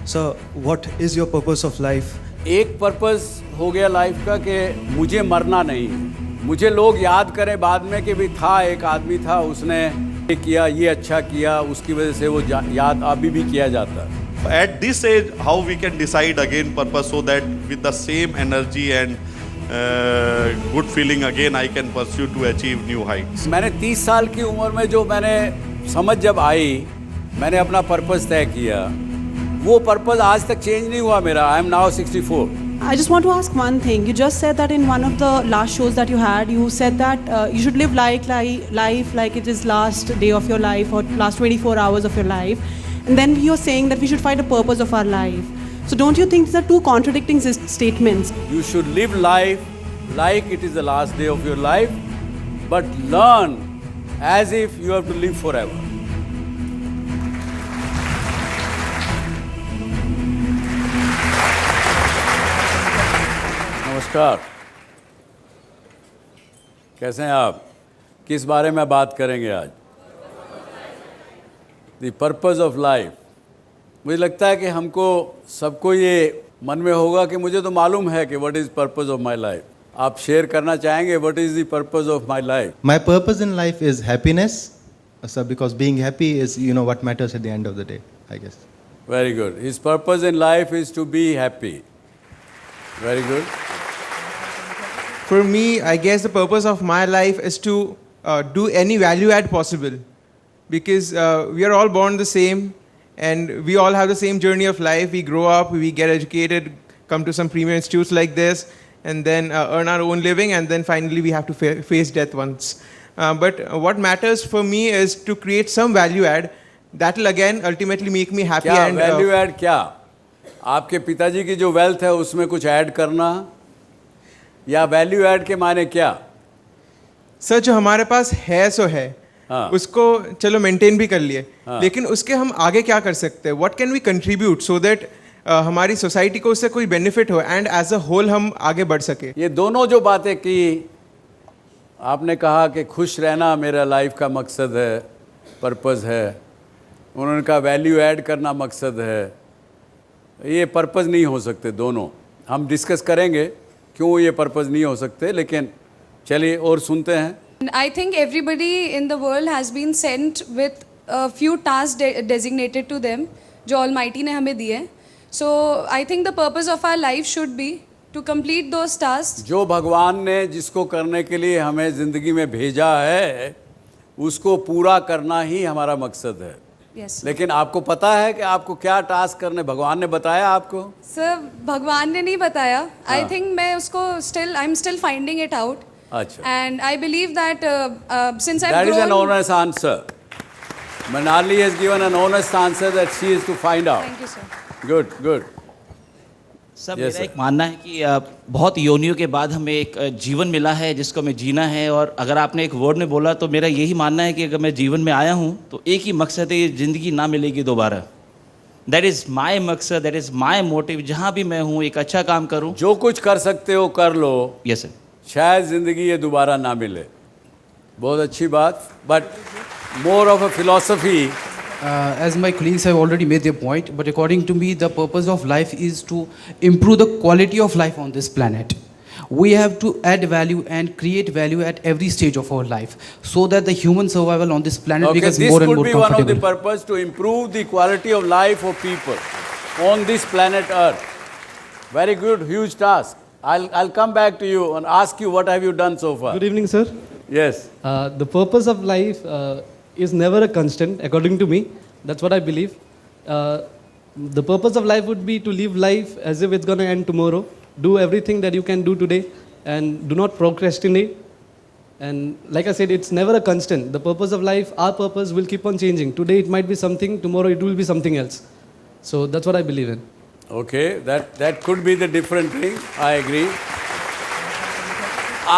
So, what is your purpose of life? एक purpose हो गया लाइफ का कि मुझे मरना नहीं है। मुझे लोग याद करें बाद में कि भी था, एक आदमी था, उसने ये किया, ये अच्छा किया, उसकी वजह से वो याद अभी भी किया जाता है। At this age, how we can decide again purpose so that with the same energy and good feeling again I can pursue to achieve new heights. मैंने 30 साल की उम्र में जो मैंने समझ जब आई, मैंने अपना पर्पस तय किया, वो पर्पस आज तक चेंज नहीं हुआ मेरा। I am now 64. I just want to ask one thing. You just said that in one of the last shows that you had, you said that you should live life like it is last day of your life or last 24 hours of your life. And then you're saying that we should find a purpose of our life. So don't you think these are two contradicting statements? You should live life like it is the last day of your life, but learn as if you have to live forever. नमस्कार, कैसे हैं आप? किस बारे में बात करेंगे आज? The purpose of life. मुझे लगता है कि हमको सबको ये मन में होगा कि मुझे तो मालूम है कि what is purpose of my life. आप शेयर करना चाहेंगे what is the purpose of my life? My purpose in life is happiness, so because being happy is, what matters at the end of the day, I guess. Very good. His purpose in life is to be happy. Very good. For me, I guess the purpose of my life is to do any value add possible, because we are all born the same and we all have the same journey of life. We grow up, we get educated, come to some premier institutes like this, and then earn our own living, and then finally we have to face death once. But what matters for me is to create some value add that will again ultimately make me happy. क्या and value add? क्या आपके पिताजी की जो wealth है उसमें कुछ add करना, या वैल्यू ऐड के माने क्या? सर, जो हमारे पास है सो है, हाँ. उसको चलो मेंटेन भी कर लिए, हाँ. लेकिन उसके हम आगे क्या कर सकते हैं? What can we contribute so that हमारी सोसाइटी को उससे कोई बेनिफिट हो एंड एज अ होल हम आगे बढ़ सके। ये दोनों जो बातें की, आपने कहा कि खुश रहना मेरा लाइफ का मकसद है, पर्पस है, उन्होंने कहा वैल्यू ऐड करना मकसद है। ये पर्पस नहीं हो सकते दोनों। हम डिस्कस करेंगे क्यों ये पर्पस नहीं हो सकते, लेकिन चलिए और सुनते हैं। I think everybody in the world has been sent with a few tasks designated to them, जो Almighty ने हमें दिए। So I think the purpose of our life should be to complete those tasks. जो भगवान ने जिसको करने के लिए हमें ज़िंदगी में भेजा है, उसको पूरा करना ही हमारा मकसद है। Yes. लेकिन आपको पता है कि आपको क्या टास्क करने भगवान ने बताया आपको? Sir, भगवान ने नहीं बताया। I think मैं उसको I'm still finding it out. अच्छा। And I believe that since I've That is an grown. honest answer. Manali has given an honest answer that she is to find out. Thank you, sir. Good, good. सब Yes, मेरा sir. एक मानना है कि बहुत योनियों के बाद हमें एक जीवन मिला है जिसको हमें जीना है। और अगर आपने एक वर्ड में बोला तो मेरा यही मानना है कि अगर मैं जीवन में आया हूँ तो एक ही मकसद है, ये ज़िंदगी ना मिलेगी दोबारा। दैट इज़ माई मकसद, दैट इज़ माई मोटिव। जहाँ भी मैं हूँ एक अच्छा काम करूँ। जो कुछ कर सकते हो कर लो। Yes sir. शायद ज़िंदगी ये दोबारा ना मिले। बहुत अच्छी बात, but more of a philosophy. As my colleagues have already made their point, but according to me, the purpose of life is to improve the quality of life on this planet. We have to add value and create value at every stage of our life, so that the human survival on this planet Okay, becomes this more and could more be one of the comfortable. purpose to improve the quality of life of people on this planet Earth. Very good, huge task. I'll come back to you and ask you what have you done so far. Good evening, sir. Yes. The purpose of life is never a constant, according to me. That's what I believe. The purpose of life would be to live life as if it's going to end tomorrow. Do everything that you can do today and do not procrastinate. And like I said, it's never a constant. The purpose of life, our purpose will keep on changing. Today it might be something, tomorrow it will be something else. So that's what I believe in. Okay, that could be the different thing. I agree.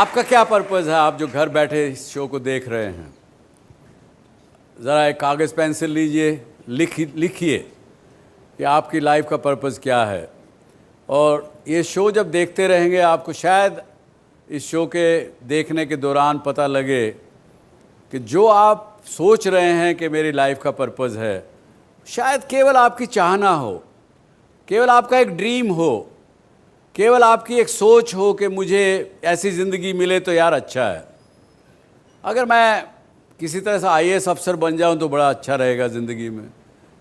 आपका क्या purpose है? आप जो घर बैठे इस show को देख रहे हैं, ज़रा एक कागज़ पेंसिल लीजिए, लिखिए कि आपकी लाइफ का पर्पस क्या है। और ये शो जब देखते रहेंगे, आपको शायद इस शो के देखने के दौरान पता लगे कि जो आप सोच रहे हैं कि मेरी लाइफ का पर्पस है, शायद केवल आपकी चाहना हो, केवल आपका एक ड्रीम हो, केवल आपकी एक सोच हो कि मुझे ऐसी ज़िंदगी मिले तो यार अच्छा है, अगर मैं किसी तरह से आईएएस अफसर बन जाऊं तो बड़ा अच्छा रहेगा ज़िंदगी में,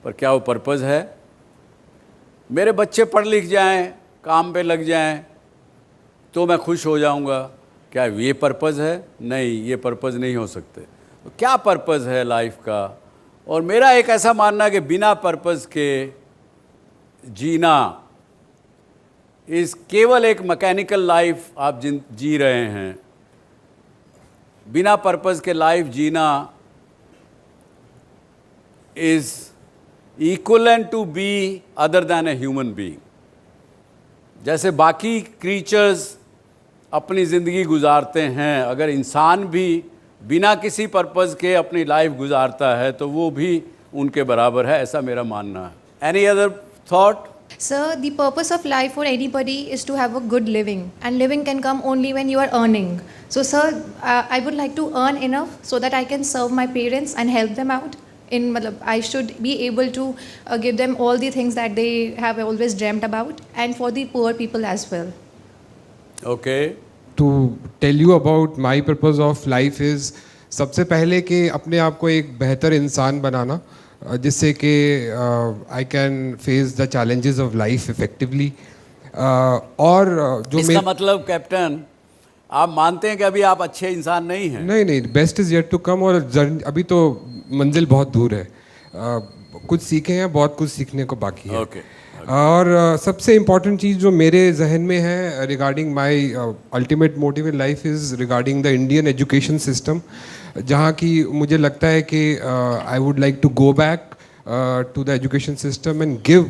पर क्या वो पर्पज़ है? मेरे बच्चे पढ़ लिख जाएं, काम पे लग जाएं तो मैं खुश हो जाऊंगा, क्या ये पर्पज़ है? नहीं, ये पर्पज़ नहीं हो सकते। तो क्या पर्पज़ है लाइफ का? और मेरा एक ऐसा मानना है कि बिना पर्पज़ के जीना इस केवल एक मैकेनिकल लाइफ आप जी रहे हैं। बिना पर्पज़ के लाइफ जीना is equivalent to be other than a human being. जैसे बाकी क्रीचर्स अपनी ज़िंदगी गुजारते हैं, अगर इंसान भी बिना किसी पर्पज़ के अपनी लाइफ गुजारता है तो वो भी उनके बराबर है, ऐसा मेरा मानना है। Any other thought? Sir, the purpose of life for anybody is to have a good living, and living can come only when you are earning. So, sir, I would like to earn enough so that I can serve my parents and help them out. I should be able to give them all the things that they have always dreamt about, and for the poor people as well. Okay. To tell you about my purpose of life is सबसे पहले कि अपने आप को एक बेहतर इंसान बनाना, जिससे कि I can face the challenges of life effectively. और जो इसका मतलब कैप्टन आप मानते हैं कि अभी आप अच्छे इंसान नहीं हैं? नहीं, best is yet to come, और अभी तो मंजिल बहुत दूर है। कुछ सीखे हैं, बहुत कुछ सीखने को बाकी है। और सबसे इम्पॉर्टेंट चीज़ जो मेरे जहन में है regarding my ultimate motive in life is regarding the Indian education system, जहाँ की मुझे लगता है कि I would like to go back to the education system and give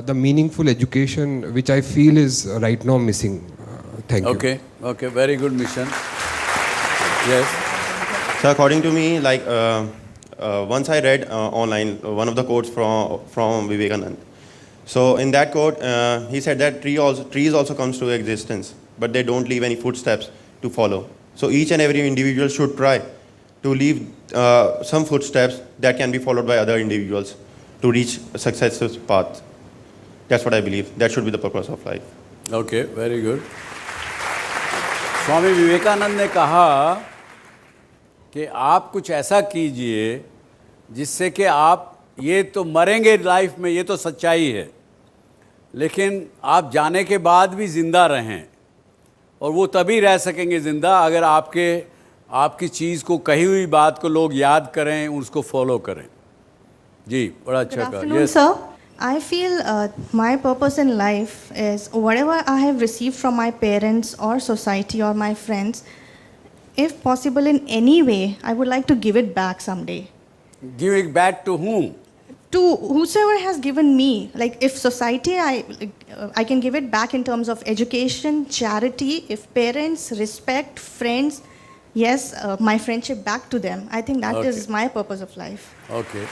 the meaningful education which I feel is right now missing. Thank you. Okay, very good mission. Yes. So according to me, like once I read online one of the quotes from Vivekanand. So in that quote, he said that trees also comes to existence, but they don't leave any footsteps to follow. So each and every individual should try to leave some footsteps that can be followed by other individuals to reach a successful path. That's what I believe. That should be the purpose of life. Okay, very good. Swami Vivekananda ने कहा कि आप कुछ ऐसा कीजिए जिससे कि आप, ये तो मरेंगे लाइफ में, ये तो सच्चाई है, लेकिन आप जाने के बाद भी ज़िंदा रहें, और वो तभी रह सकेंगे ज़िंदा अगर आपकी चीज़ को, कही हुई बात को लोग याद करें, उसको फॉलो करें। जी, बड़ा अच्छा कहा। Yes, sir. I feel my purpose in life is whatever I have received from my parents or society or my friends, if possible in any way, I would like to give it back someday. Give it back to whom? To whosoever has given me. Like if society, I can give it back in terms of education, charity. If parents, respect, friends, yes, my friendship back to them. I think that is my purpose of life. Okay.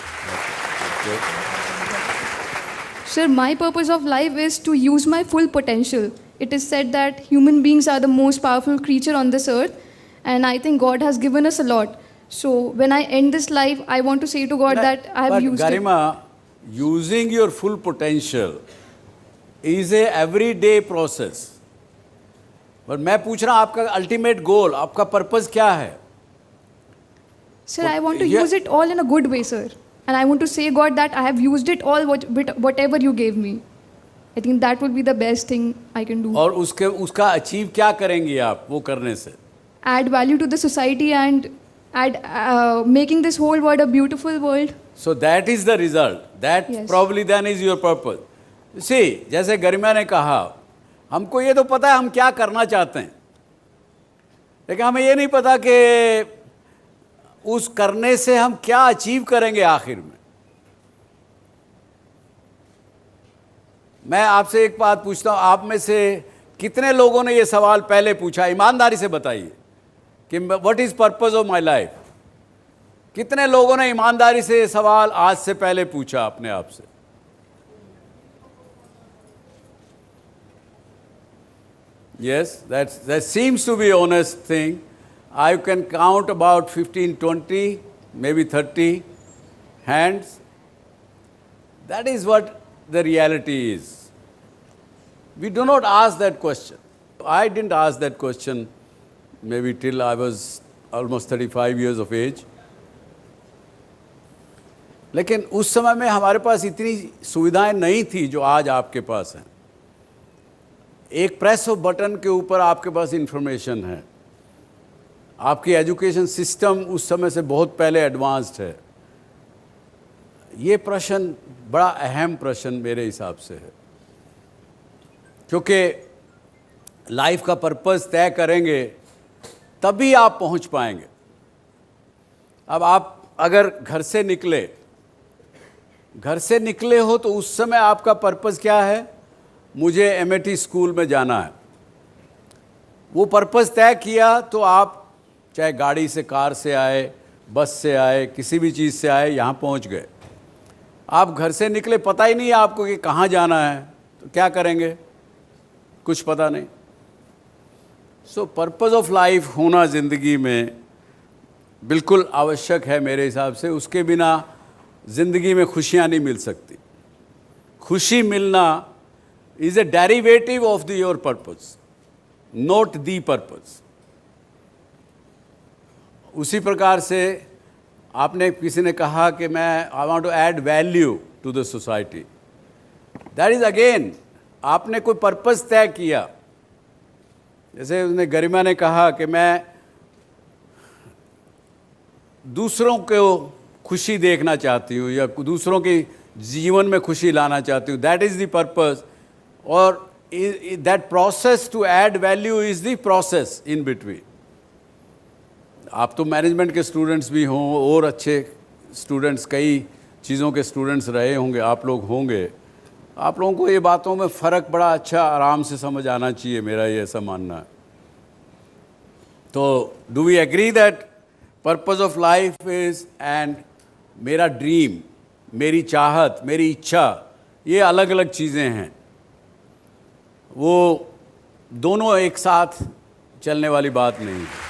Sir, my purpose of life is to use my full potential. It is said that human beings are the most powerful creature on this earth, and I think God has given us a lot. So when I end this life, I want to say to God that I have used Garima, using your full potential is a everyday process. पर मैं पूछ रहा हूँ आपका ultimate goal, आपका purpose क्या है? Sir, I want to use it all in a good way, sir. And I want to say, God, that I have used it all, whatever you gave me. I think that would be the best thing I can do. और उसका achieve क्या करेंगे आप वो करने से? Add value to the society and making this whole world a beautiful world. So that is the result. That probably then is your purpose. See, जैसे गरिमा ने कहा, हमको ये तो पता है हम क्या करना चाहते हैं, लेकिन हमें ये नहीं पता कि उस करने से हम क्या अचीव करेंगे आखिर में। मैं आपसे एक बात पूछता हूँ, आप में से कितने लोगों ने ये सवाल पहले पूछा? ईमानदारी से बताइए कि what is purpose of my life. कितने लोगों ने ईमानदारी से ये सवाल आज से पहले पूछा अपने आप से? Yes, that seems to be honest thing. I can count about 15, 20, maybe 30 hands. That is what the reality is. We do not ask that question. I didn't ask that question maybe till I was almost 35 years of age. लेकिन उस समय में हमारे पास इतनी सुविधाएं नहीं थी जो आज आपके पास हैं. एक प्रेस ऑफ बटन के ऊपर आपके पास इंफॉर्मेशन है. आपकी एजुकेशन सिस्टम उस समय से बहुत पहले एडवांस्ड है. ये प्रश्न बड़ा अहम प्रश्न मेरे हिसाब से है, क्योंकि लाइफ का पर्पस तय करेंगे तभी आप पहुंच पाएंगे. अब आप अगर घर से निकले हो तो उस समय आपका पर्पस क्या है? मुझे एमएटी स्कूल में जाना है. वो पर्पस तय किया तो आप चाहे गाड़ी से, कार से आए, बस से आए, किसी भी चीज़ से आए, यहाँ पहुँच गए. आप घर से निकले, पता ही नहीं है आपको कि कहाँ जाना है, तो क्या करेंगे? कुछ पता नहीं. सो पर्पस ऑफ लाइफ होना ज़िंदगी में बिल्कुल आवश्यक है मेरे हिसाब से. उसके बिना ज़िंदगी में खुशियाँ नहीं मिल सकती. खुशी मिलना is a derivative of the your purpose, not the purpose. उसी प्रकार से आपने, किसी ने कहा कि मैं I want to add value to the society. That is again, आपने कोई पर्पस तय किया. जैसे उसने, गरिमा ने कहा कि मैं दूसरों को खुशी देखना चाहती हूँ या दूसरों के जीवन में खुशी लाना चाहती हूँ. That is the purpose. और that process to add value is the process in between. आप तो मैनेजमेंट के स्टूडेंट्स भी हों और अच्छे स्टूडेंट्स, कई चीज़ों के स्टूडेंट्स रहे होंगे, आप लोग होंगे. आप लोगों को ये बातों में फ़र्क बड़ा अच्छा आराम से समझ आना चाहिए, मेरा ये ऐसा मानना है. तो do we agree that purpose of life is, and मेरा ड्रीम, मेरी चाहत, मेरी इच्छा, ये अलग अलग चीज़ें हैं. वो दोनों एक साथ चलने वाली बात नहीं है.